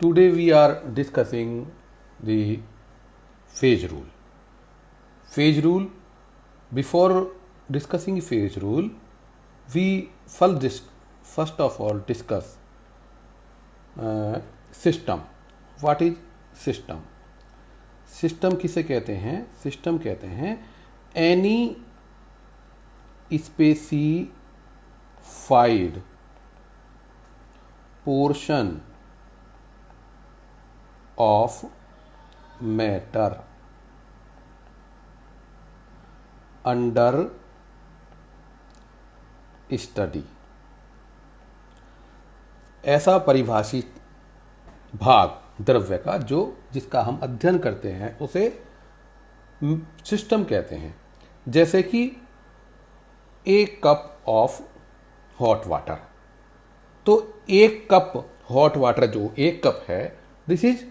Today we are discussing the phase rule. Phase rule. Before discussing phase rule, we first of all discuss system. What is system? System किसे कहते हैं? System कहते हैं any specified portion of matter under study. ऐसा परिभाषित भाग द्रव्य का जिसका हम अध्ययन करते हैं उसे सिस्टम कहते हैं. जैसे कि एक कप ऑफ हॉट वाटर, तो एक कप हॉट वाटर जो एक कप है, दिस इज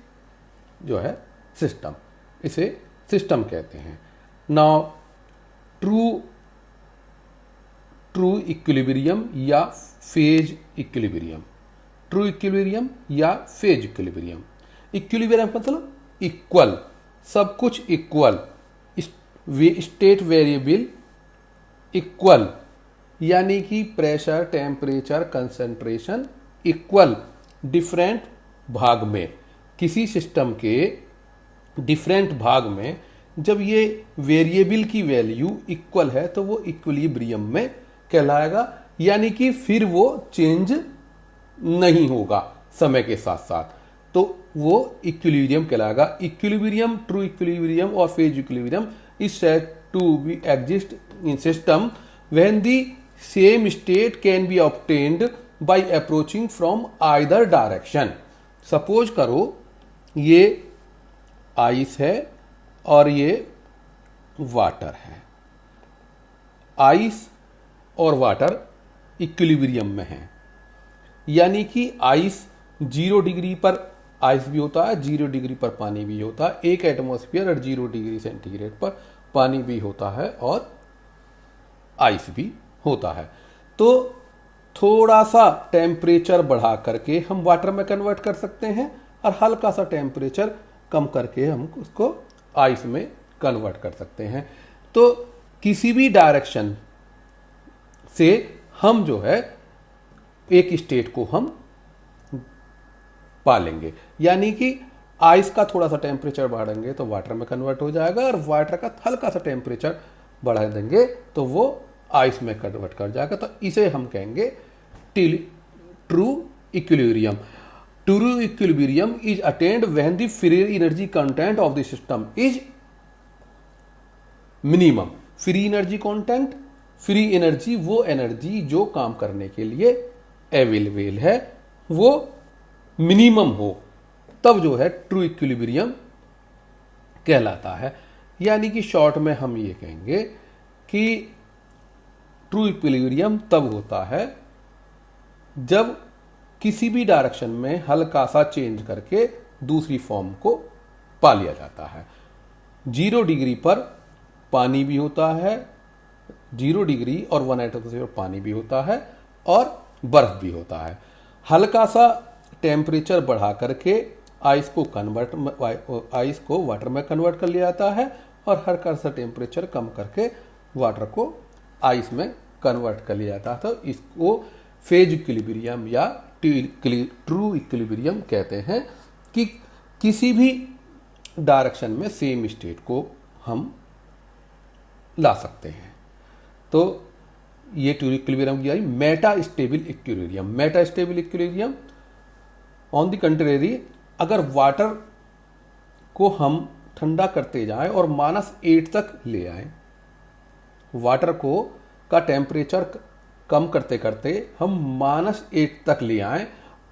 जो है सिस्टम, इसे सिस्टम कहते हैं. नाउ ट्रू इक्विलिब्रियम या फेज इक्विलिब्रियम. ट्रू इक्विलिब्रियम या फेज इक्विलिब्रियम. इक्विलिब्रियम मतलब इक्वल, सब कुछ इक्वल, स्टेट वेरिएबल इक्वल, यानी कि pressure, temperature, concentration equal different भाग में. किसी सिस्टम के डिफरेंट भाग में जब ये वेरिएबल की वैल्यू इक्वल है तो वो इक्विलिब्रियम में कहलाएगा, यानी कि फिर वो चेंज नहीं होगा समय के साथ साथ, तो वो इक्विलिब्रियम कहलाएगा. इक्विलिब्रियम, ट्रू इक्विलिब्रियम और phase equilibrium is said to be exist in system when the same state can be obtained by approaching from either direction. Suppose करो ये आइस है और ये वाटर है. आइस और वाटर इक्विलिब्रियम में है, यानी कि आइस 0 डिग्री पर आइस भी होता है, 0 डिग्री पर पानी भी होता है, एक एटमॉस्फेयर और 0 डिग्री सेंटीग्रेड पर पानी भी होता है और आइस भी होता है. तो थोड़ा सा टेम्परेचर बढ़ा करके हम वाटर में कन्वर्ट कर सकते हैं और हल्का सा टेम्परेचर कम करके हम उसको आइस में कन्वर्ट कर सकते हैं. तो किसी भी डायरेक्शन से हम जो है एक स्टेट को हम पालेंगे, यानी कि आइस का थोड़ा सा टेम्परेचर बढ़ाएंगे तो वाटर में कन्वर्ट हो जाएगा, और वाटर का हल्का सा टेम्परेचर बढ़ा देंगे तो वो आइस में कन्वर्ट कर जाएगा. तो इसे हम कहेंगे true equilibrium. True equilibrium is attend when the free energy content of the system is minimum. Free energy content, free energy वो एनर्जी जो काम करने के लिए अवेलेबल है वो मिनिमम हो, तब जो है ट्रू इक्विलिब्रियम कहलाता है. यानी कि शॉर्ट में हम ये कहेंगे कि ट्रू इक्विलिब्रियम तब होता है जब किसी भी डायरेक्शन में हल्का सा चेंज करके दूसरी फॉर्म को पा लिया जाता है. 0 डिग्री पर पानी भी होता है, 0 डिग्री और 1 एटमॉस्फेयर पानी भी होता है और बर्फ भी होता है. हल्का सा टेम्परेचर बढ़ा करके आइस को वाटर में कन्वर्ट कर लिया जाता है और हल्का सा टेम्परेचर कम करके वाटर को आइस में कन्वर्ट कर लिया जाता है. तो इसको फेज इक्विलिब्रियम या ट्रू इक्विलिब्रियम कहते हैं कि किसी भी डायरेक्शन में सेम स्टेट को हम ला सकते हैं. तो ये ट्रू इक्विलिब्रियम की Meta stable equilibrium. Meta stable equilibrium on the contrary, अगर वाटर को हम ठंडा करते जाएं और -8 तक ले आए, वाटर को का टेम्परेचर कम करते करते हम -8 तक ले आए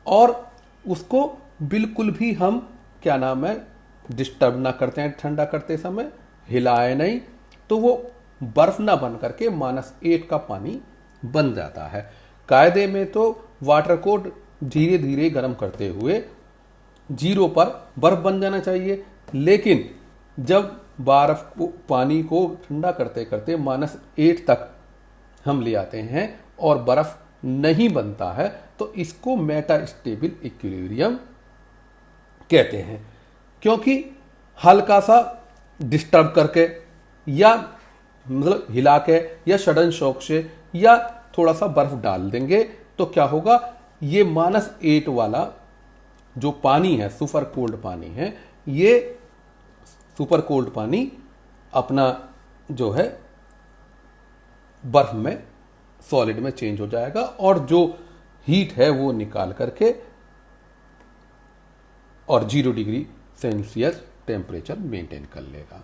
और उसको बिल्कुल भी हम डिस्टर्ब ना करते हैं, ठंडा करते समय हिलाए नहीं, तो वो बर्फ ना बन करके -8 का पानी बन जाता है. कायदे में तो वाटर को धीरे धीरे गर्म करते हुए 0 पर बर्फ बन जाना चाहिए, लेकिन जब पानी को ठंडा करते करते -8 तक हम ले आते हैं और बर्फ नहीं बनता है, तो इसको मेटा स्टेबल इक्विलिब्रियम कहते हैं, क्योंकि हल्का सा डिस्टर्ब करके या मतलब हिला के या सडन शॉक से या थोड़ा सा बर्फ डाल देंगे तो क्या होगा, ये -8 वाला जो पानी है, सुपर कोल्ड पानी है, ये सुपर कोल्ड पानी अपना जो है बर्फ में सॉलिड में चेंज हो जाएगा और जो हीट है वो निकाल करके और 0 डिग्री सेल्सियस टेम्परेचर मेंटेन कर लेगा।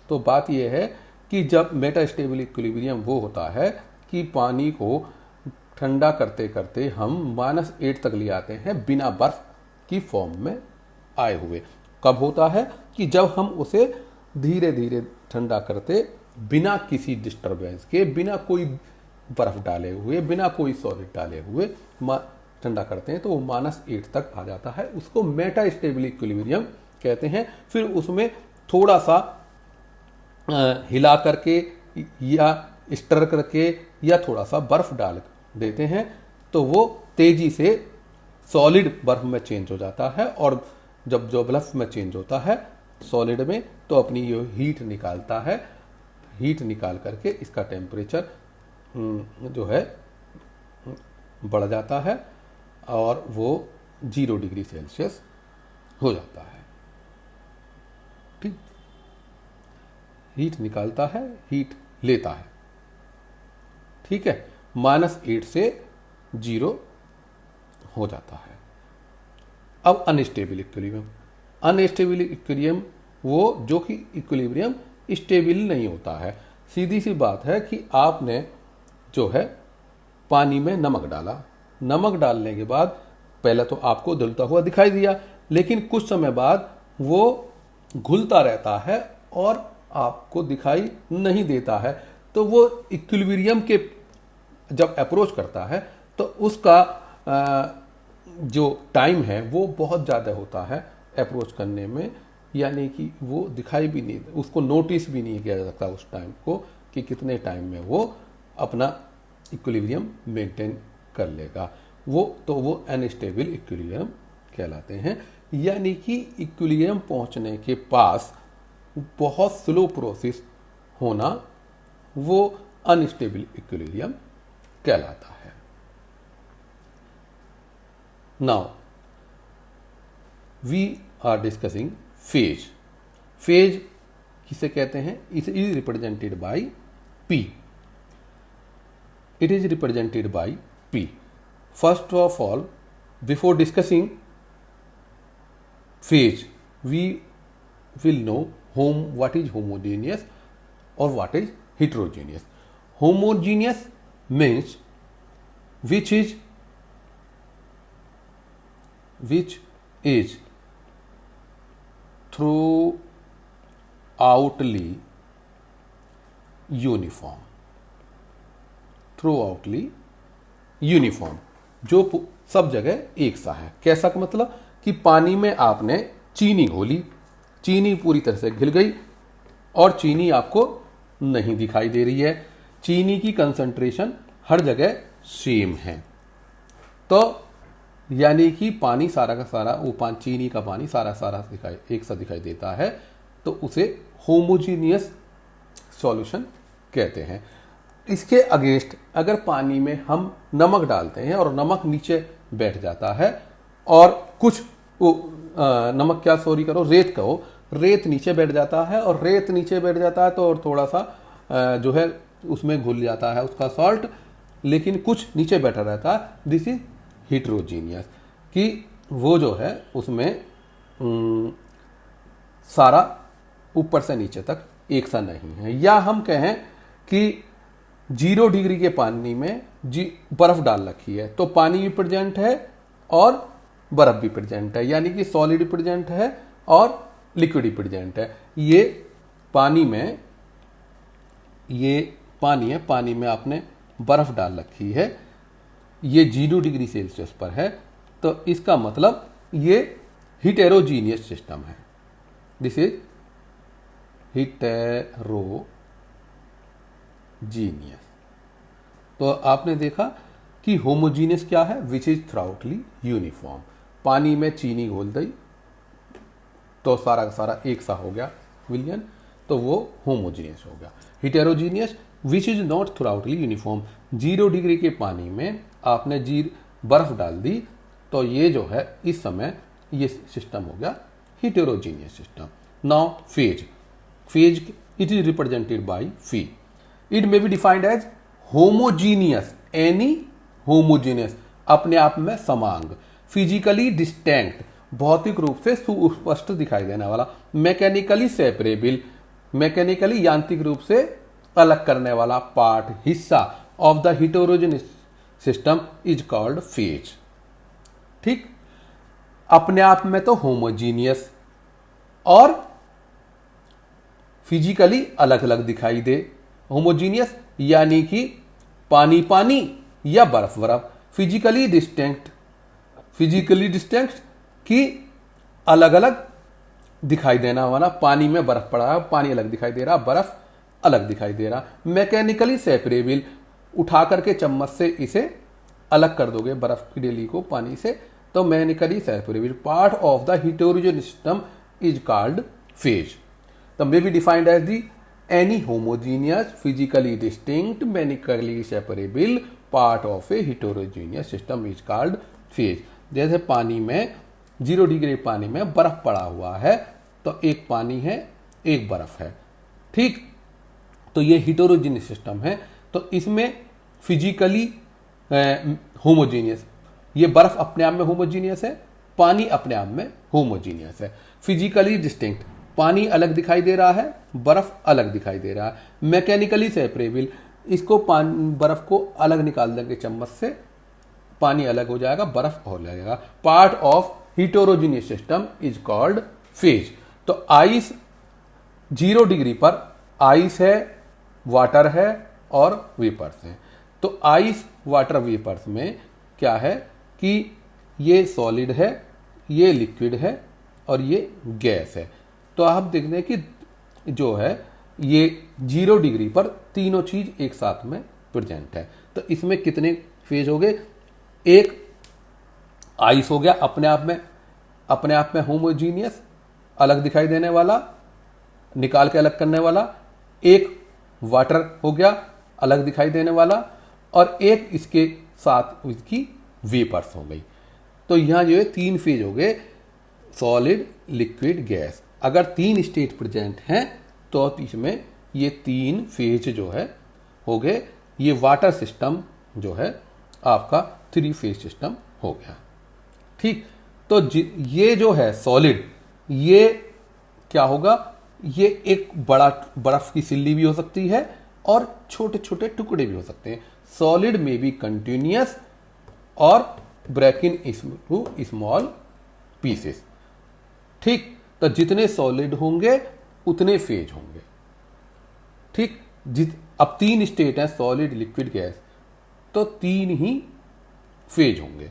तो बात यह है कि जब मेटास्टेबल इक्विलिब्रियम वो होता है कि पानी को ठंडा करते करते हम -8 तक ले आते हैं बिना बर्फ की फॉर्म में आए हुए। कब होता है कि जब हम उसे धीरे धीरे ठंडा करते बिना किसी डिस्टरबेंस के, बिना कोई बर्फ डाले हुए, बिना कोई सॉलिड डाले हुए ठंडा करते हैं तो वो -8 तक आ जाता है। उसको मेटास्टेबल इक्विलिब्रियम कहते हैं। फिर उसमें थोड़ा सा हिला करके या स्टर करके या थोड़ा सा बर्फ डाल देते हैं तो वो तेजी से सॉलिड बर्फ में चेंज हो जाता है और जब जो बर्फ में चेंज होता है सॉलिड में तो अपनी ये हीट निकालता है। हीट निकाल करके इसका टेम्परेचर जो है बढ़ जाता है और वो 0 डिग्री सेल्सियस हो जाता है। ठीक, हीट निकालता है, हीट लेता है। ठीक है, -8 से 0 हो जाता है। अब अनस्टेबल इक्विलिब्रियम। अनस्टेबल इक्विलिब्रियम वो जो कि इक्विलिब्रियम स्टेबल नहीं होता है। सीधी सी बात है कि आपने जो है पानी में नमक डाला, नमक डालने के बाद पहले तो आपको धुलता हुआ दिखाई दिया, लेकिन कुछ समय बाद वो घुलता रहता है और आपको दिखाई नहीं देता है। तो वो इक्विलिब्रियम के जब अप्रोच करता है तो उसका जो टाइम है वो बहुत ज़्यादा होता है अप्रोच करने में, यानी कि वो दिखाई भी नहीं, उसको नोटिस भी नहीं किया जा सकता उस टाइम को कि कितने टाइम में वो अपना इक्विलिब्रियम मेंटेन कर लेगा। वो अनस्टेबल इक्विलिब्रियम कहलाते हैं। यानी कि इक्विलिब्रियम पहुंचने के पास बहुत स्लो प्रोसेस होना वो अनस्टेबल इक्विलिब्रियम कहलाता है। Now we are discussing phase. Phase किसे कहते हैं? It is represented by P. It is represented by P. First of all, before discussing phase, we will know what is homogeneous or what is heterogeneous. Homogeneous means which is throughoutly uniform. Throughoutly uniform, जो सब जगह एक सा है। कैसा का मतलब कि पानी में आपने चीनी घोली, चीनी पूरी तरह से घुल गई और चीनी आपको नहीं दिखाई दे रही है। चीनी की कंसंट्रेशन हर जगह सेम है, तो यानी कि पानी सारा का सारा वो चीनी का पानी सारा एक सा दिखाई देता है, तो उसे होमोजीनियस सॉल्यूशन कहते हैं। इसके अगेंस्ट अगर पानी में हम नमक डालते हैं और नमक नीचे बैठ जाता है और कुछ रेत कहो, रेत नीचे बैठ जाता है और रेत नीचे बैठ जाता है तो और थोड़ा सा जो है उसमें घुल जाता है उसका सॉल्ट, लेकिन कुछ नीचे बैठा रहता है। दिस इज हिट्रोजीनियस, कि वो जो है उसमें सारा ऊपर से नीचे तक एक सा नहीं है। या हम कहें कि 0 डिग्री के पानी में बर्फ डाल रखी है तो पानी भी प्रेजेंट है और बर्फ भी प्रेजेंट है, यानी कि सॉलिड प्रेजेंट है और लिक्विड प्रेजेंट है। ये पानी है, पानी में आपने बर्फ डाल रखी है, ये 0 डिग्री सेल्सियस पर है, तो इसका मतलब ये हिटेरोजीनियस सिस्टम है। This is heterogeneous. तो आपने देखा कि होमोजीनियस क्या है? Which is throughoutly uniform. पानी में चीनी घोल दी, तो सारा का सारा एक सा हो गया विलियन, तो वो होमोजीनियस हो गया। Heterogeneous which is not throughoutly uniform, 0 degree के पानी में आपने बर्फ डाल दी तो ये जो है इस समय ये सिस्टम हो गया heterogeneous system. Now phase, phase it is represented by phi. It may be defined as homogeneous, any homogeneous, अपने आप में समांग, फिजिकली डिस्टिंक्ट, भौतिक रूप से सुस्पष्ट दिखाई देने वाला, मैकेनिकली सेपरेबल, मैकेनिकली यांत्रिक रूप से अलग करने वाला पार्ट, हिस्सा of the heterogeneous system is called phase. ठीक, अपने आप में तो होमोजीनियस और फिजिकली अलग अलग दिखाई दे। होमोजीनियस यानी कि पानी पानी या बर्फ बर्फ, फिजिकली डिस्टिंक्ट, फिजिकली डिस्टिंक्ट कि अलग अलग दिखाई देना वाला, पानी में बर्फ पड़ा है, पानी अलग दिखाई दे रहा, बर्फ अलग दिखाई दे रहा। मैकेनिकली सेपरेबल, उठा करके चम्मच से इसे अलग कर दोगे बर्फ की डेली को पानी से, तो mechanically separable part of the heterogeneous system is called phase. तो may be defined as the any homogeneous physically distinct mechanically separable part of a heterogeneous system is called phase. जैसे पानी में 0 डिग्री पानी में बर्फ पड़ा हुआ है, तो एक पानी है एक बर्फ है। ठीक, तो ये हिटेरोजीनियस सिस्टम है। तो इसमें फिजिकली होमोजीनियस, ये बर्फ अपने आप में होमोजीनियस है, पानी अपने आप में होमोजीनियस है। फिजिकली डिस्टिंक्ट, पानी अलग दिखाई दे रहा है, बर्फ अलग दिखाई दे रहा है। मैकेनिकली सेपरेबल, इसको बर्फ को अलग निकाल देंगे चम्मच से, पानी अलग हो जाएगा, बर्फ हो जाएगा। Part of heterogeneous system is called phase. तो आइस 0 डिग्री पर आइस है, वाटर है और वेपर्स हैं। तो आइस वाटर वेपर्स में क्या है कि ये सॉलिड है, ये लिक्विड है और ये गैस है। तो आप देखते हैं कि जो है ये 0 डिग्री पर तीनों चीज एक साथ में प्रेजेंट है। तो इसमें कितने फेज हो गए? एक आइस हो गया अपने आप में होमोजीनियस, अलग दिखाई देने वाला, निकाल के अलग करने वाला। एक वाटर हो गया अलग दिखाई देने वाला, और एक इसके साथ इसकी वेपर्स हो गई। तो यहां जो है 3 फेज हो गए, सॉलिड, लिक्विड, गैस। अगर 3 स्टेट प्रेजेंट हैं तो इसमें ये 3 फेज जो है हो गए। ये वाटर सिस्टम जो है आपका 3 फेज सिस्टम हो गया। ठीक, तो ये जो है सॉलिड, ये क्या होगा? ये एक बड़ा बर्फ की सिल्ली भी हो सकती है और छोटे छोटे टुकड़े भी हो सकते हैं। सॉलिड में बी कंटिन्यूअस और ब्रेकिंग इनटू स्मॉल पीसेस। ठीक, तो जितने सॉलिड होंगे उतने फेज होंगे। ठीक, अब 3 स्टेट हैं, सॉलिड, लिक्विड, गैस, तो 3 ही फेज होंगे।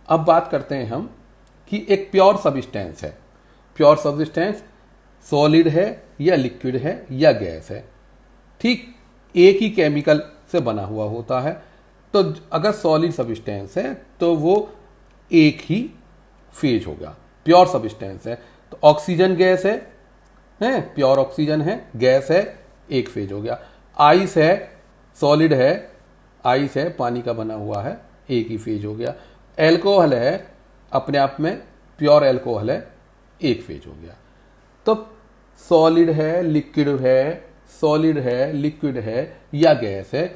अब बात करते हैं हम कि एक प्योर सब्सटेंस है। प्योर सब्सटेंस सॉलिड है या लिक्विड है या गैस है। ठीक, एक ही केमिकल से बना हुआ होता है। तो अगर सॉलिड सब्सटेंस है तो वो एक ही फेज होगा, प्योर सब्सटेंस है। तो ऑक्सीजन गैस है, प्योर ऑक्सीजन है, गैस है, एक फेज हो गया। आइस है, सॉलिड है, आइस है, पानी का बना हुआ है, एक ही फेज हो गया। एल्कोहल है, अपने आप में प्योर एल्कोहल है, एक फेज हो गया। तो सॉलिड है, लिक्विड है, सॉलिड है, लिक्विड है या गैस है,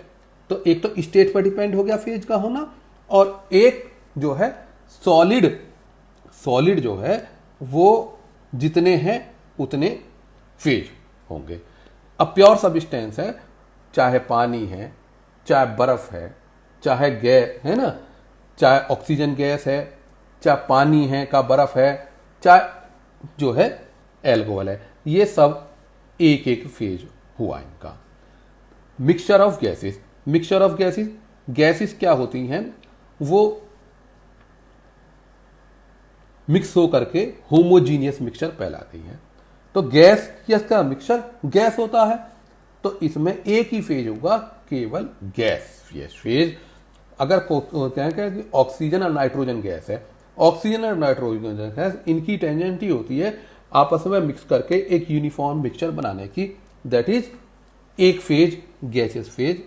तो एक तो स्टेट पर डिपेंड हो गया फेज का होना, और एक जो है सॉलिड जो है वो जितने हैं उतने फेज होंगे। अब प्योर सब्सटेंस है, चाहे पानी है, चाहे बर्फ है, चाहे गैस है ना, चाहे ऑक्सीजन गैस है, चाहे पानी है का बर्फ है, चाहे जो है एल्कोहल है, ये सब एक एक फेज हुआ इनका। Mixture of gases, mixture of gases, gases क्या होती हैं? वो मिक्स हो करके होमोजीनियस मिक्सचर कहलाती हैं। तो गैस या इसका मिक्सचर गैस होता है, तो इसमें एक ही फेज होगा, केवल गैस फेज। अगर कहें कि ऑक्सीजन और नाइट्रोजन गैस है, ऑक्सीजन और नाइट्रोजन गैस, इनकी टेंजेंसी होती है आपस में मिक्स करके एक यूनिफॉर्म मिक्सचर बनाने की, दैट इज एक फेज गैसियस फेज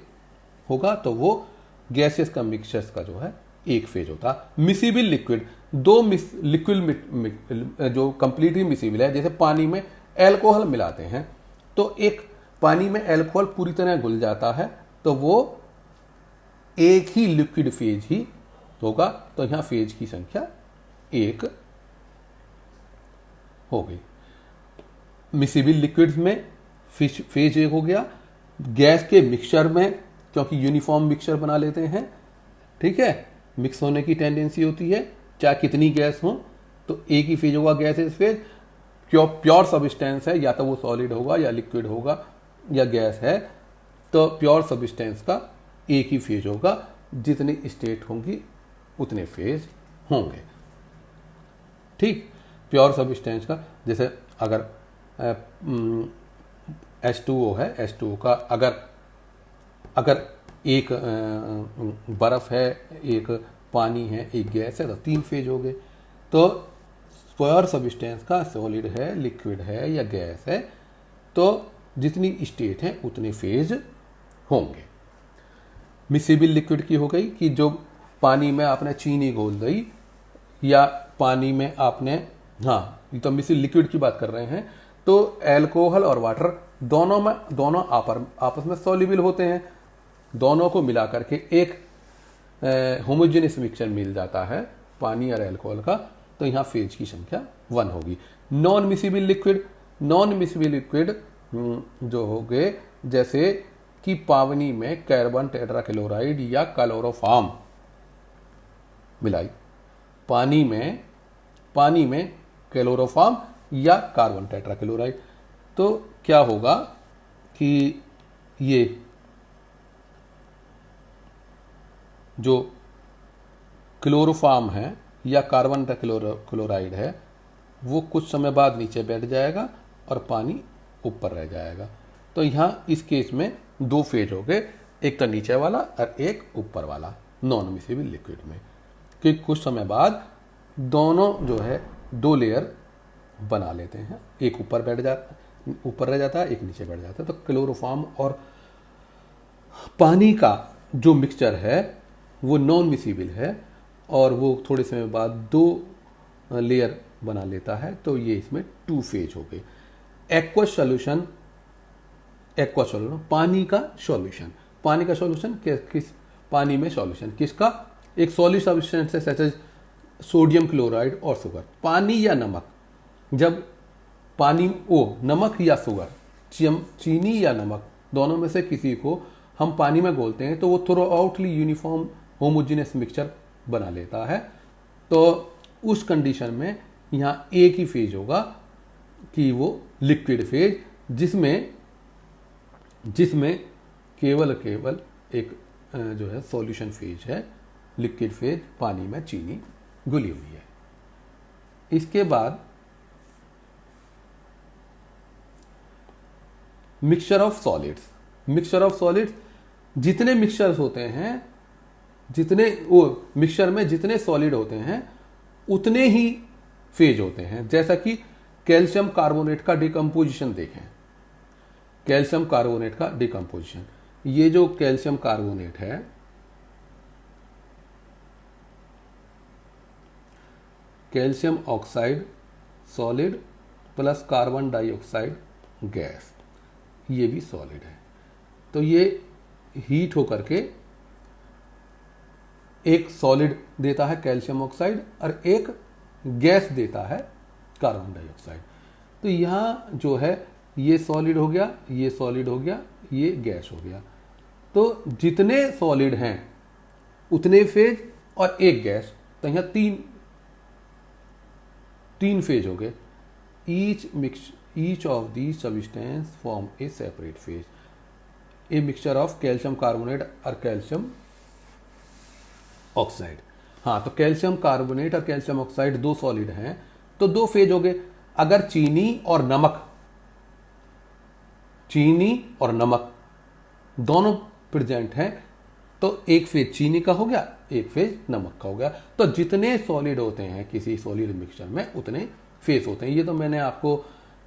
होगा, तो वो गैसियस का मिक्सचर्स का जो है एक फेज होता। मिसिबल लिक्विड, दो लिक्विड जो कंप्लीटली मिसिबल है, जैसे पानी में एल्कोहल मिलाते हैं तो एक पानी में एल्कोहल पूरी तरह घुल जाता है तो वो एक ही लिक्विड फेज ही होगा, तो यहां फेज की संख्या एक हो गई। मिसिबल लिक्विड्स में फेज एक हो गया। गैस के मिक्सचर में, क्योंकि यूनिफॉर्म मिक्सचर बना लेते हैं, ठीक है, मिक्स होने की टेंडेंसी होती है, चाहे कितनी गैस हो तो एक ही फेज होगा, gas is phase. Pure substance है, या तो वो सॉलिड होगा या लिक्विड होगा या गैस है, तो प्योर सब्सटेंस का एक ही फेज होगा, जितनी स्टेट होंगी उतने फेज होंगे। ठीक, प्योर सब्सटेंस का, जैसे अगर H2O है, H2O का अगर एक बर्फ है, एक पानी है, एक गैस है, तो तीन फेज हो गए। तो प्योर सब्सटेंस का सॉलिड है, लिक्विड है या गैस है, तो जितनी स्टेट है उतने फेज होंगे। मिसिबल लिक्विड की हो गई कि जो पानी में आपने चीनी घोल दी या पानी में आपने, हाँ ये तो मिसिबल लिक्विड की बात कर रहे हैं, तो एल्कोहल और वाटर दोनों आपस में सॉल्युबल होते हैं, दोनों को मिला करके एक होमोजेनियस मिक्सचर मिल जाता है पानी और एल्कोहल का, तो यहां फेज की संख्या 1 होगी। नॉन मिसिबल लिक्विड जो हो गए, जैसे कि पानी में कार्बन टेट्राक्लोराइड या क्लोरोफॉर्म मिलाई, पानी में क्लोरोफॉर्म या कार्बन टेट्राक्लोराइड, तो क्या होगा कि ये जो क्लोरोफॉर्म है या कार्बन टेट्राक्लोराइड है वो कुछ समय बाद नीचे बैठ जाएगा और पानी ऊपर रह जाएगा। तो यहाँ इस केस में दो फेज हो गए, एक तो नीचे वाला और एक ऊपर वाला नॉन मिसिबल लिक्विड में, कि कुछ समय बाद दोनों जो है दो लेयर बना लेते हैं, एक ऊपर रह जाता है, एक नीचे बैठ जाता है। तो क्लोरोफॉर्म और पानी का जो मिक्सचर है वो नॉन मिसिबल है और वो थोड़े समय बाद दो लेयर बना लेता है, तो ये इसमें 2 फेज हो गए। एक्वा सॉल्यूशन, पानी का सॉल्यूशन किस पानी में सॉल्यूशन किसका, एक सॉलिड सब्सटेंस है सच एज सोडियम क्लोराइड और शुगर। पानी या नमक, जब पानी नमक या शुगर, चीनी या नमक, दोनों में से किसी को हम पानी में घोलते हैं तो वो थ्रू आउटली यूनिफॉर्म होमोजेनियस मिक्सचर बना लेता है। तो उस कंडीशन में यहाँ एक ही फेज होगा कि वो लिक्विड फेज, जिसमें केवल एक जो है सॉल्यूशन फेज है, लिक्विड फेज, पानी में चीनी घुली हुई है। इसके बाद मिक्सचर ऑफ सॉलिड्स, जितने मिक्सचर्स होते हैं, मिक्सचर में जितने सॉलिड होते हैं उतने ही फेज होते हैं। जैसा कि कैल्शियम कार्बोनेट का डिकम्पोजिशन देखें, कैल्शियम कार्बोनेट का डिकम्पोजिशन, ये जो कैल्शियम कार्बोनेट है, calcium oxide solid plus carbon dioxide gas, ये भी सॉलिड है। तो ये हीट होकर के एक सॉलिड देता है कैल्शियम ऑक्साइड और एक गैस देता है कार्बन डाइऑक्साइड। तो यहाँ जो है ये सॉलिड हो गया, ये सॉलिड हो गया, ये गैस हो गया। तो जितने सॉलिड हैं उतने फेज और एक गैस, तो यहाँ तीन फेज हो गए। Each of the substance form A separate phase, a mixture of calcium carbonate और कैल्शियम ऑक्साइड। हाँ, तो कैल्शियम कार्बोनेट और कैल्शियम ऑक्साइड दो सॉलिड हैं तो दो फेज हो गए। अगर चीनी और नमक दोनों प्रेजेंट हैं तो एक फेज चीनी का हो गया, एक फेज नमक का हो गया। तो जितने सॉलिड होते हैं किसी सॉलिड मिक्सचर में उतने फेज होते हैं। ये तो मैंने आपको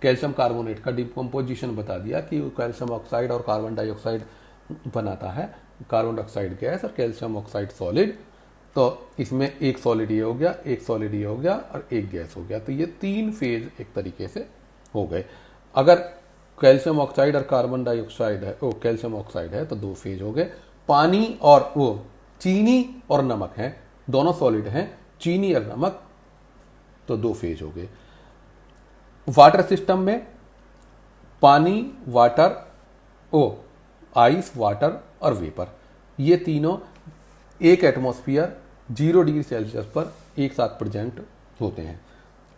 कैल्शियम कार्बोनेट का डिकम्पोजिशन बता दिया कि कैल्शियम ऑक्साइड और कार्बन डाइऑक्साइड बनाता है, कार्बन डाइऑक्साइड गैस और कैल्शियम ऑक्साइड सॉलिड। तो इसमें एक सॉलिड ये हो गया, एक सॉलिड ये हो गया और एक गैस हो गया। तो ये 3 फेज एक तरीके से हो गए। अगर कैल्शियम ऑक्साइड और कार्बन डाइऑक्साइड है, ओ कैल्शियम ऑक्साइड है तो 2 फेज हो गए। पानी और वो चीनी और नमक है, दोनों सॉलिड हैं, चीनी और नमक, तो 2 फेज हो गए। वाटर सिस्टम में पानी, वाटर, आइस, वाटर और वेपर, ये तीनों एक एटमॉस्फेयर 0 डिग्री सेल्सियस पर एक साथ प्रेजेंट होते हैं।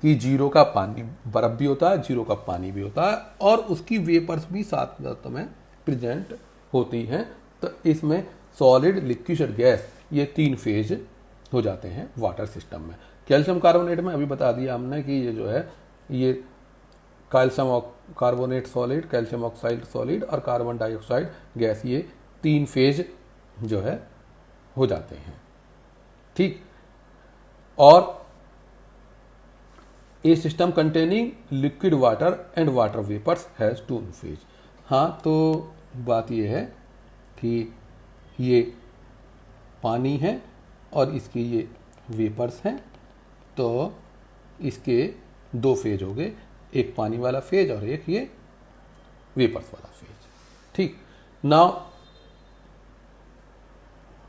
कि 0 का पानी बर्फ भी होता है, 0 का पानी भी होता है और उसकी वेपर्स भी साथ में प्रेजेंट होती हैं। तो इसमें सॉलिड, लिक्विड और गैस, ये 3 फेज हो जाते हैं वाटर सिस्टम में। कैल्शियम कार्बोनेट में अभी बता दिया हमने कि ये जो है ये calcium carbonate solid, calcium oxide solid और कार्बन डाइऑक्साइड गैस, ये 3 फेज जो है हो जाते हैं। ठीक। और a system containing liquid water and water vapours has 2 phase. हाँ, तो बात ये है कि ये पानी है और इसके ये वेपर्स हैं, तो इसके 2 फेज हो गए, एक पानी वाला फेज और एक ये वेपर्स वाला फेज। ठीक। Now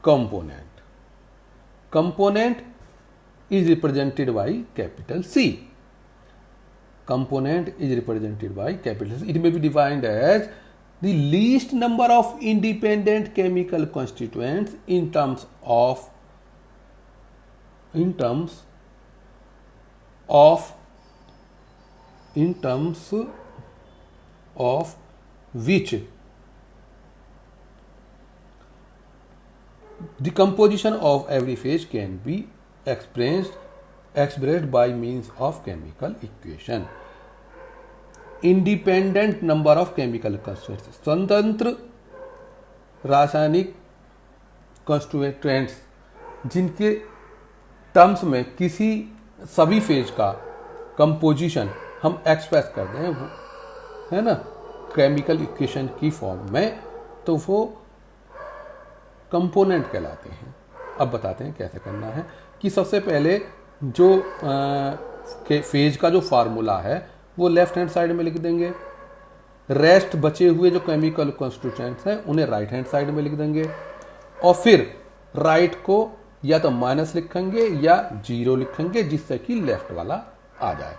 component is represented by capital C. Component is represented by capital C. It may be defined as the least number of independent chemical constituents in terms of which the composition of every phase can be expressed by means of chemical equation. Independent number of chemical constituents, स्वतंत्र रासायनिक constituents जिनके terms में किसी सभी phase का composition हम express कर दें, है ना, केमिकल इक्वेशन की फॉर्म में, तो वो कंपोनेंट कहलाते हैं। अब बताते हैं कैसे करना है। कि सबसे पहले जो फेज का जो फार्मूला है वो लेफ्ट हैंड साइड में लिख देंगे, रेस्ट बचे हुए जो केमिकल कॉन्स्टिट्यूएंट्स हैं उन्हें राइट हैंड साइड में लिख देंगे, और फिर राइट को या तो माइनस लिखेंगे या 0 लिखेंगे जिससे कि लेफ्ट वाला आ जाए।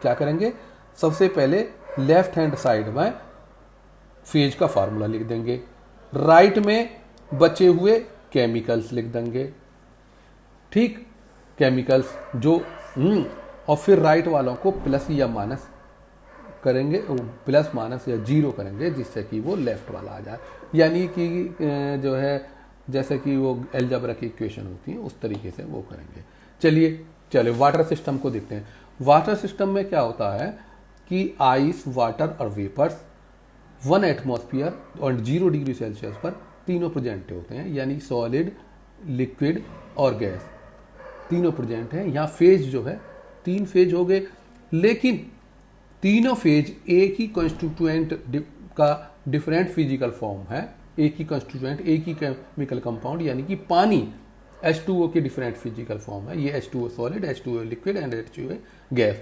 क्या करेंगे, सबसे पहले लेफ्ट हैंड साइड में फेज का फार्मूला लिख देंगे, राइट में बचे हुए केमिकल्स लिख देंगे। ठीक, केमिकल्स जो और फिर राइट वालों को प्लस या माइनस करेंगे, प्लस माइनस या 0 करेंगे जिससे कि वो लेफ्ट वाला आ जाए। यानी कि जो है जैसे कि वो अलजेब्रा की इक्वेशन होती है उस तरीके से वो करेंगे। चलिए वाटर सिस्टम को देखते हैं। वाटर सिस्टम में क्या होता है कि आइस, वाटर और वेपर्स 1 एटमॉस्फेयर और 0 डिग्री सेल्सियस पर तीनों प्रेजेंट होते हैं, यानी सॉलिड, लिक्विड और गैस तीनों प्रेजेंट हैं। यहाँ फेज जो है 3 फेज हो गए, लेकिन तीनों फेज एक ही कॉन्स्टिट्यूएंट का डिफरेंट फिजिकल फॉर्म है, एक ही कॉन्स्टिट्यूएंट, एक ही केमिकल कंपाउंड, यानी कि पानी H2O के डिफरेंट फिजिकल फॉर्म है। ये H2O solid, H2O liquid and H2O gas.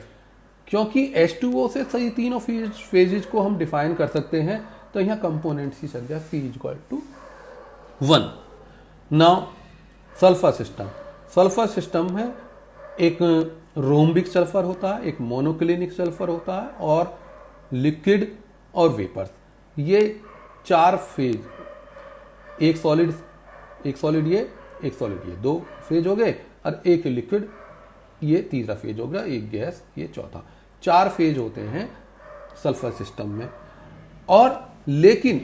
क्योंकि H2O से सही तीनों फेजेज को हम डिफाइन कर सकते हैं, तो यहाँ कंपोनेंट्स की संख्या C=1। नाउ सल्फर सिस्टम में एक रोम्बिक सल्फर होता है, एक मोनोक्लिनिक सल्फर होता है और लिक्विड और वेपर्स, ये 4 फेज, एक सॉलिड ये, एक सॉलिड ये, 2 फेज हो गए, और एक लिक्विड ये तीसरा फेज हो गया, एक गैस ये चौथा। 4 फेज होते हैं सल्फर सिस्टम में। और लेकिन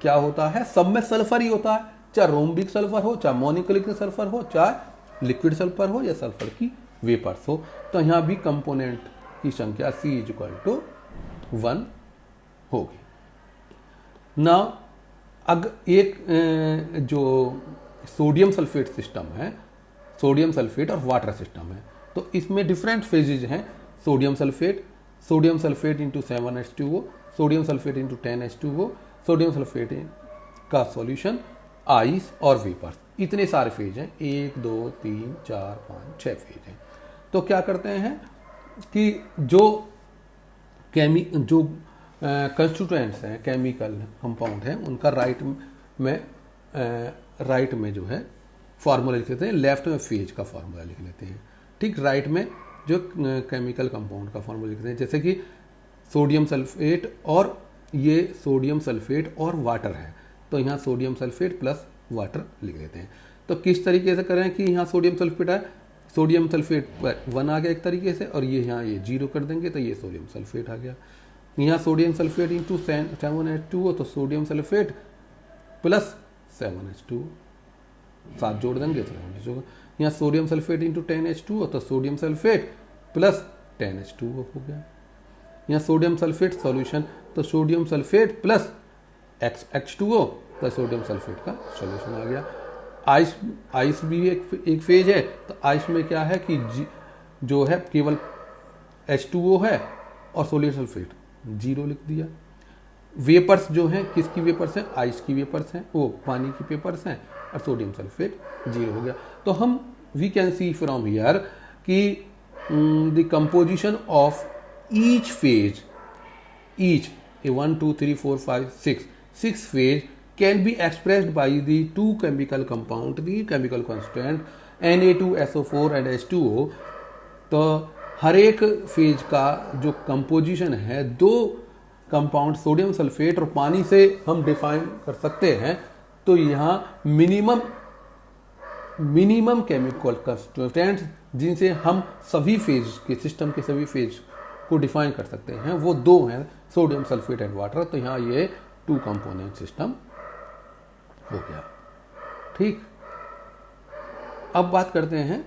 क्या होता है, सब में सल्फर ही होता है, चाहे रोम्बिक सल्फर हो, चाहे मोनोक्लिनिक सल्फर हो, चाहे लिक्विड सल्फर हो या सल्फर की वेपर्स हो। तो यहाँ भी कंपोनेंट की संख्या C=1 होगी। ना अगर एक जो सोडियम सल्फेट सिस्टम है, सोडियम सल्फेट और वाटर सिस्टम है, तो इसमें डिफरेंट फेजेज हैं। Sodium sulphate into 7H2O, sodium sulphate into 10H2O, sodium sulphate का सॉल्यूशन, आइस और वेपर। इतने सारे फेज हैं, 1 2 3 4 5 6 फेज हैं। तो क्या करते हैं कि जो कंस्टिट्यूएंट्स हैं, केमिकल कंपाउंड हैं, उनका राइट में जो है फार्मूला लिख लेते हैं, लेफ्ट में फेज का फार्मूला लिख लेते हैं। ठीक, राइट में जो केमिकल कंपाउंड का फार्मूला लिखते हैं, जैसे कि सोडियम सल्फेट और ये सोडियम सल्फेट और वाटर है, तो यहाँ सोडियम सल्फेट प्लस वाटर लिख देते हैं। तो किस तरीके से करें कि यहाँ सोडियम सल्फेट है, सोडियम सल्फेट पर 1 आ गया एक तरीके से, और ये यहाँ ये 0 कर देंगे तो ये सोडियम सल्फेट आ गया। यहाँ सोडियम सल्फेट इंटू 7H2O, तो सोडियम सल्फेट प्लस 7H2O, 7 जोड़ देंगे तो 7H2O। यहाँ सोडियम सल्फेट इंटू 10H2O, तो सोडियम सल्फेट प्लस 10H2O हो गया। यहाँ सोडियम सल्फेट सॉल्यूशन, तो सोडियम सल्फेट प्लस H2O, तो सोडियम सल्फेट का सॉल्यूशन आ गया। आइस भी एक फेज है, तो आइस में क्या है कि जो है केवल H2O है और सोडियम सल्फेट 0 लिख दिया। वेपर्स जो हैं, किसकी वेपर्स हैं, आइस की वेपर्स हैं, वो पानी की वेपर्स हैं, और सोडियम सल्फेट 0 हो गया। तो हम we can see from here कि the composition of each phase, each 1 2 3 4 5 6 phase can be expressed by the two chemical compound, the chemical constituent Na2SO4 and H2O। तो हर एक फेज का जो कंपोजिशन है, 2 कंपाउंड सोडियम सल्फेट और पानी से हम डिफाइन कर सकते हैं। तो यहाँ मिनिमम केमिकल कंस्टिट्यूएंट्स जिनसे हम सभी फेज के सिस्टम के सभी फेज को डिफाइन कर सकते हैं, वो 2 हैं, सोडियम सल्फेट एंड वाटर। तो यहाँ ये 2 कंपोनेंट सिस्टम हो गया। ठीक, अब बात करते हैं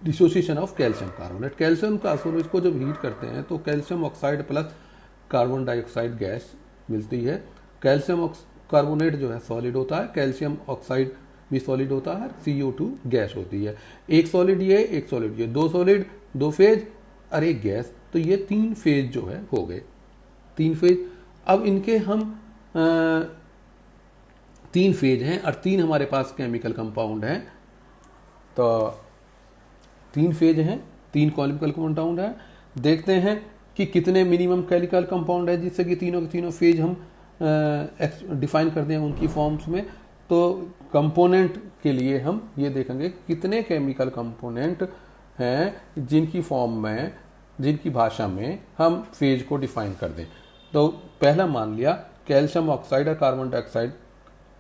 dissociation of calcium carbonate. Calcium carbonate को जब हीट करते हैं तो calcium oxide plus carbon dioxide gas मिलती है। कैल्शियम कार्बोनेट जो है सॉलिड होता है, कैल्शियम ऑक्साइड भी सॉलिड होता है, CO2 गैस होती है। एक सॉलिड ये, एक सॉलिड ये, 2 सॉलिड, 2 फेज और एक गैस, तो ये 3 फेज जो है हो गए, 3 फेज। अब इनके हम 3 फेज हैं और 3 हमारे पास केमिकल कंपाउंड हैं। तो 3 फेज हैं, 3 केमिकल कंपाउंड हैं। देखते हैं कि कितने मिनिमम केमिकल कंपाउंड है जिससे कि तीनों के तीनों फेज हम डिफाइन कर दें उनकी फॉर्म्स में। तो कंपोनेंट के लिए हम ये देखेंगे कितने केमिकल कंपोनेंट हैं जिनकी फॉर्म में, जिनकी भाषा में हम फेज को डिफाइन कर दें। तो पहला मान लिया कैल्शियम ऑक्साइड और कार्बन डाइऑक्साइड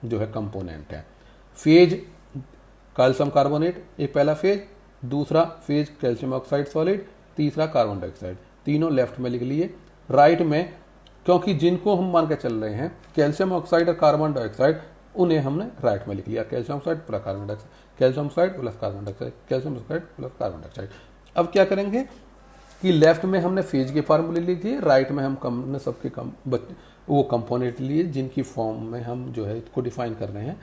जो है कंपोनेंट है। फेज कैल्शियम कार्बोनेट एक पहला फेज, दूसरा फेज कैल्शियम ऑक्साइड सॉलिड, तीसरा कार्बन डाइऑक्साइड। तीनों लेफ्ट में लिख लिए। राइट में, क्योंकि जिनको हम मान के चल रहे हैं कैल्शियम ऑक्साइड और कार्बन डाइऑक्साइड, उन्हें हमने राइट में लिख लिया, calcium oxide plus carbon dioxide, calcium oxide plus carbon dioxide, calcium oxide plus carbon dioxide. अब क्या करेंगे कि लेफ्ट में हमने फेज के फार्मूले लिख दिए, राइट में हम सबके वो कंपोनेंट लिए जिनकी फॉर्म में हम जो है इसको डिफाइन कर रहे हैं।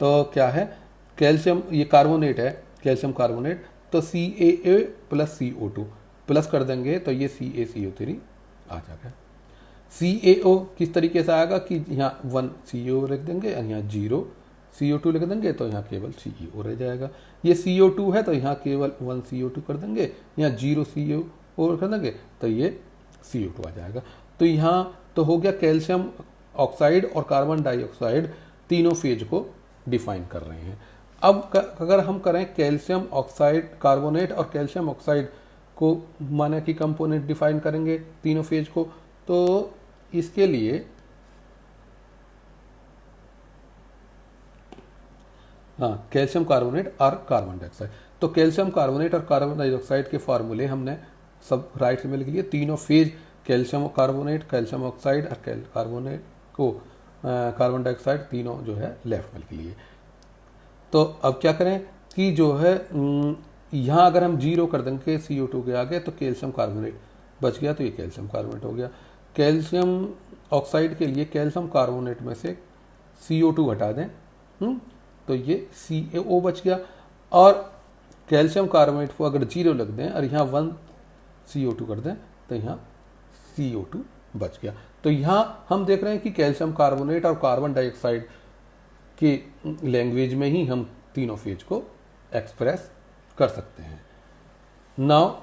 तो क्या है, कैल्शियम ये कार्बोनेट है, कैल्शियम कार्बोनेट, तो CaA प्लस CO2 प्लस कर देंगे तो ये CaCO3 आ जाएगा। CaO किस तरीके से आएगा कि यहाँ 1 CO लिख देंगे और यहाँ 0 CO2 लिख देंगे तो यहाँ केवल CO रह जाएगा। ये CO2 है तो यहाँ केवल 1 CO2 कर देंगे, यहाँ 0 CO कर देंगे तो ये CO2 आ जाएगा। तो यहाँ तो हो गया कैल्शियम ऑक्साइड और कार्बन डाइऑक्साइड तीनों फेज को डिफाइन कर रहे हैं। अब अगर हम करें कैल्शियम ऑक्साइड कार्बोनेट और कैल्शियम ऑक्साइड को माने कि कंपोनेंट डिफाइन करेंगे तीनों फेज को, तो इसके लिए कैल्शियम कार्बोनेट और कार्बन डाइऑक्साइड, तो कैल्शियम कार्बोनेट और कार्बन डाइऑक्साइड के फार्मूले हमने सब राइट में लिख लिए। तीनों phase calcium carbonate, calcium oxide और कार्बोनेट को कार्बन डाइऑक्साइड तीनों जो है लेफ्ट में लिख लिए। तो अब क्या करें कि जो है यहाँ अगर हम 0 कर देंगे CO2 के आगे तो कैल्शियम कार्बोनेट बच गया, तो ये कैल्शियम कार्बोनेट हो गया। कैल्शियम ऑक्साइड के लिए कैल्शियम कार्बोनेट में से CO2 हटा दें तो ये CaO बच गया। और कैल्शियम कार्बोनेट को अगर 0 लग दें और यहाँ 1 CO2 कर दें तो यहाँ CO2 बच गया। तो यहाँ हम देख रहे हैं कि कैल्शियम कार्बोनेट और कार्बन डाइऑक्साइड के लैंग्वेज में ही हम तीनों फेज को एक्सप्रेस कर सकते हैं। नाउ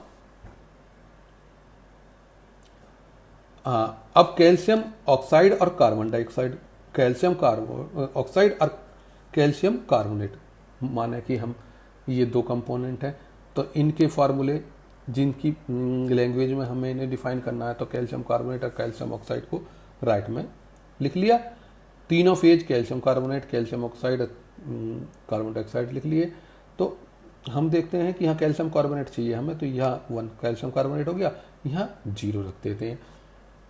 अब कैल्शियम ऑक्साइड और कार्बन डाइऑक्साइड, कैल्शियम ऑक्साइड और कैल्शियम कार्बोनेट, माने कि हम ये दो कंपोनेंट हैं, तो इनके फार्मूले जिनकी लैंग्वेज में हमें इन्हें डिफाइन करना है, तो कैल्शियम कार्बोनेट और कैल्शियम ऑक्साइड को राइट में लिख लिया। तीनों phase calcium carbonate, calcium oxide, carbon dioxide लिख लिए। तो हम देखते हैं कि यहाँ कैल्शियम कार्बोनेट चाहिए हमें, तो यहाँ 1 कैल्शियम कार्बोनेट हो गया, यहाँ 0 रख देते हैं।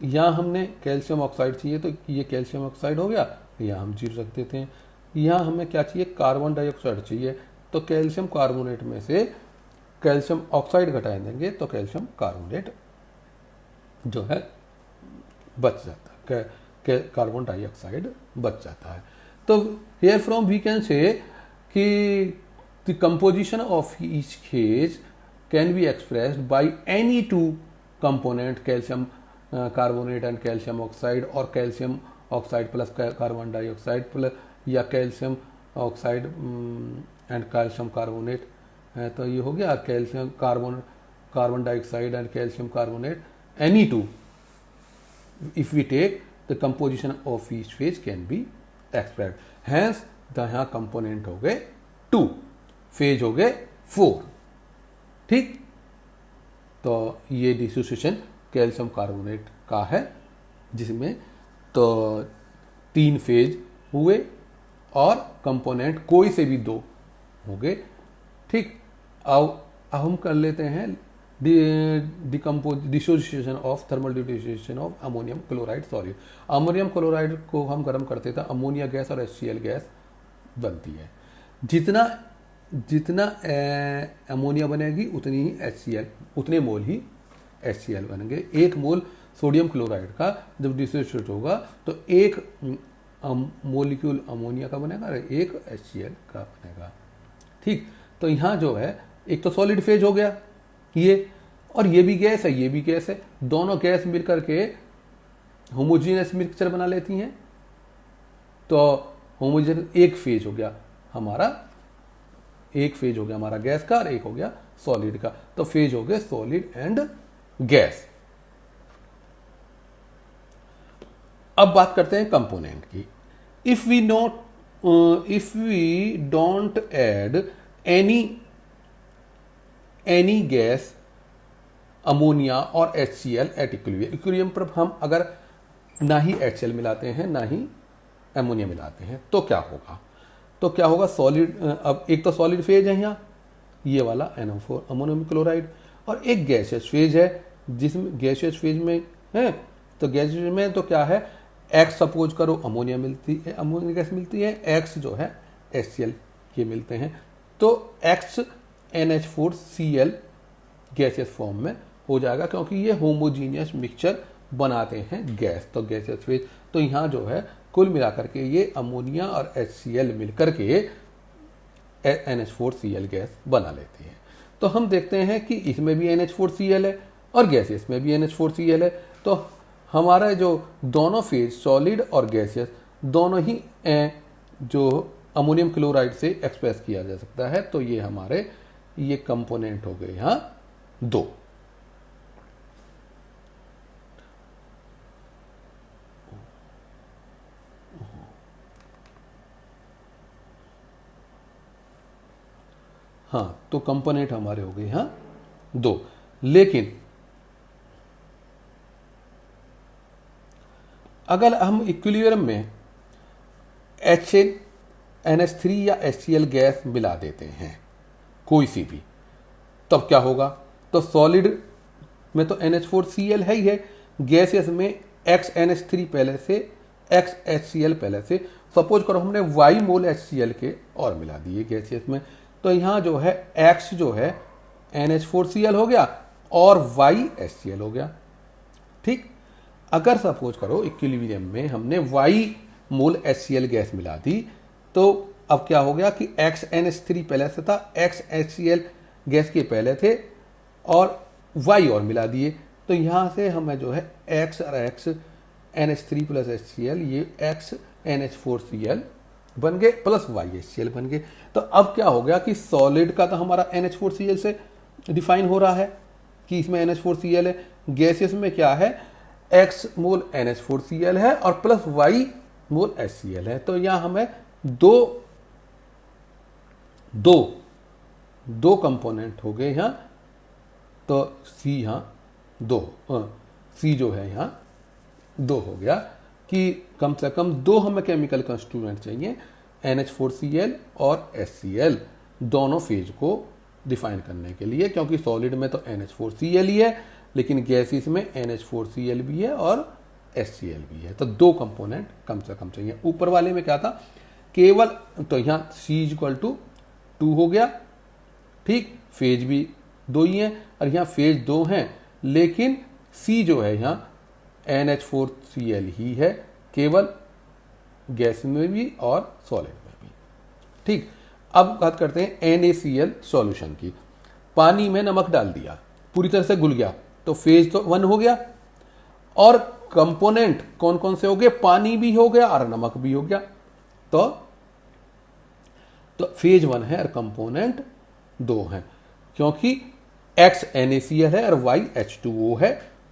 यहाँ हमने कैल्शियम ऑक्साइड चाहिए, तो ये कैल्शियम ऑक्साइड हो गया, यहाँ हम 0 रख देते हैं। यहाँ हमें क्या चाहिए, कार्बन डाइऑक्साइड चाहिए, तो कैल्शियम कार्बोनेट में से कैल्शियम ऑक्साइड घटा देंगे तो कैल्शियम कार्बोनेट जो है बच जाता है, कार्बन डाइऑक्साइड बच जाता है। तो hair from we can say कि the composition of each phase can be expressed by any two component, calcium carbonate and calcium oxide, और calcium oxide plus carbon dioxide plus, या calcium oxide and calcium carbonate है। तो ये हो गया calcium carbon dioxide and calcium carbonate, any two if we take the composition of each phase can be expressed. Hence यहाँ component हो गए 2, phase हो गए 4। ठीक, तो ये डिसोसिएशन कैल्शियम कार्बोनेट का है, जिसमें तो 3 फेज हुए और कंपोनेंट कोई से भी 2 हो गए। ठीक, अब हम कर लेते हैं dissociation of, thermal dissociation of ammonium chloride solute. Ammonium chloride को हम गर्म करते थे, अमोनिया गैस और HCl गैस बनती है। जितना अमोनिया बनेगी उतनी ही HCl, उतने मोल ही HCl बनेंगे। 1 मोल सोडियम क्लोराइड का जब डिसोसिएट होगा तो 1 मोलिक्यूल अमोनिया का बनेगा और 1 HCl का बनेगा। ठीक, तो यहाँ जो है एक तो सॉलिड फेज हो गया ये, और ये भी गैस है, ये भी गैस है, दोनों गैस मिलकर के होमोजीनियस मिक्सचर बना लेती हैं। तो होमोजीनियस एक फेज हो गया हमारा, एक फेज हो गया हमारा गैस का और एक हो गया सॉलिड का। तो फेज हो गए सॉलिड एंड गैस। अब बात करते हैं कंपोनेंट की। If we don't add any gas ammonia और HCl एट इक्विलिब्रियम, इक्विलिब्रियम पर हम अगर ना ही HCl मिलाते हैं ना ही अमोनिया मिलाते हैं तो क्या होगा, तो क्या होगा सॉलिड, अब एक तो सॉलिड फेज है यहाँ ये वाला NO4 अमोनियम क्लोराइड, और एक गैसियस फेज है जिसमें गैसियस फेज में है, तो गैसियस में तो क्या है, X सपोज करो अमोनिया मिलती है, अमोनिया गैस मिलती है, X जो है HCl के मिलते हैं, तो X NH4Cl गैसियस फॉर्म में हो जाएगा, क्योंकि ये होमोजीनियस मिक्सचर बनाते हैं गैस, तो गैसियस फेज। तो यहाँ जो है कुल मिलाकर के ये अमोनिया और HCl मिलकर के NH4Cl गैस बना लेती है। तो हम देखते हैं कि इसमें भी NH4Cl है और गैसियस में भी NH4Cl है, तो हमारा जो दोनों फेज सॉलिड और गैसियस दोनों ही जो अमोनियम क्लोराइड से एक्सप्रेस किया जा सकता है। तो ये हमारे ये कंपोनेंट हो गए यहाँ 2। हाँ, तो कंपोनेंट हमारे हो गए यहाँ 2। लेकिन अगर हम इक्विलिब्रियम में NH3 या HCl गैस मिला देते हैं कोई सी भी, तब क्या होगा, तो सॉलिड में तो NH4Cl है ही है, गैसियस में XNH3 पहले से, XHCl पहले से, सपोज करो हमने Y मोल HCl के और मिला दिए गैसियस में, तो यहाँ जो है X जो है NH4Cl हो गया और Y HCl हो गया। ठीक, अगर सपोज करो इक्विलिब्रियम में हमने Y मोल HCl गैस मिला दी, तो अब क्या हो गया कि XNH3 पहले से था, XHCl गैस के पहले थे और y और मिला दिए, तो यहाँ से हमें जो है x और x NH3 प्लस HCl, ये x NH4Cl बन गए प्लस YHCl बन गए। तो अब क्या हो गया कि सॉलिड का तो हमारा NH4Cl से डिफाइन हो रहा है कि इसमें NH4Cl है, गैसेस में क्या है x मोल NH4Cl है और प्लस y मोल HCl है। तो यहाँ हमें दो कंपोनेंट हो गए यहाँ, तो C यहाँ C जो है यहाँ 2 हो गया कि कम से कम 2 हमें केमिकल कंस्टिट्यूएंट चाहिए, NH4Cl और HCl दोनों फेज को डिफाइन करने के लिए, क्योंकि सॉलिड में तो NH4Cl ही है लेकिन गैसेस में NH4Cl भी है और HCl भी है, तो 2 कंपोनेंट कम से कम चाहिए। ऊपर वाले में क्या था केवल, तो यहाँ C=2 हो गया, ठीक, फेज भी 2 ही है और यहाँ फेज 2 हैं, लेकिन C जो है यहाँ NH4Cl ही है केवल गैस में भी और सॉलिड में भी। ठीक, अब बात करते हैं NaCl सॉल्यूशन की। पानी में नमक डाल दिया, पूरी तरह से घुल गया, तो फेज तो 1 हो गया और कंपोनेंट कौन कौन से हो गए, पानी भी हो गया और नमक भी हो गया। तो फेज 1 है और कंपोनेंट 2 हैं, क्योंकि X NaCl है और Y H2O है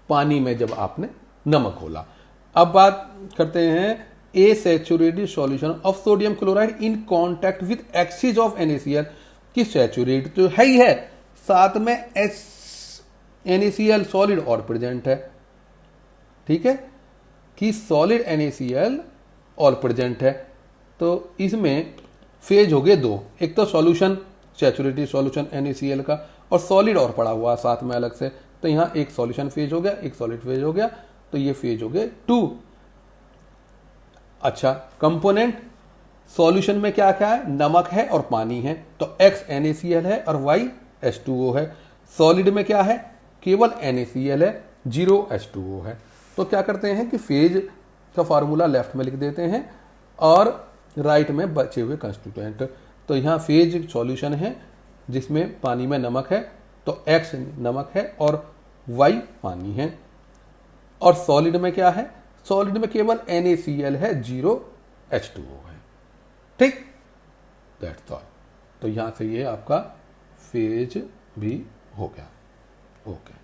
पानी में जब आपने नमक घोला। अब बात करते हैं a saturated solution of sodium chloride in contact with excess of NaCl, कि सैचुरेट तो है ही है, साथ में NaCl सॉलिड और प्रेजेंट है। ठीक है, कि सॉलिड NaCl और प्रेजेंट है, तो इसमें फेज हो गए 2, एक तो सॉल्यूशन सैचुरेटेड सॉल्यूशन NaCl का और सॉलिड और पड़ा हुआ साथ में अलग से, तो यहाँ एक सॉल्यूशन फेज हो गया, एक सॉलिड फेज हो गया, तो ये फेज हो गए 2। अच्छा, कंपोनेंट सॉल्यूशन में क्या क्या है, नमक है और पानी है, तो X NaCl है और Y H2O है। सॉलिड में क्या है, केवल NaCl है, 0 H2O है। तो क्या करते हैं कि फेज का फार्मूला लेफ्ट में लिख देते हैं और राइट में बचे हुए कंस्टिट्यूएंट। तो यहाँ फेज सॉल्यूशन है जिसमें पानी में नमक है, तो X नमक है और Y पानी है, और सॉलिड में क्या है, सॉलिड में केवल NaCl है, 0 H2O है। ठीक, दैट्स ऑल। तो यहां से ये आपका फेज भी हो गया। ओके।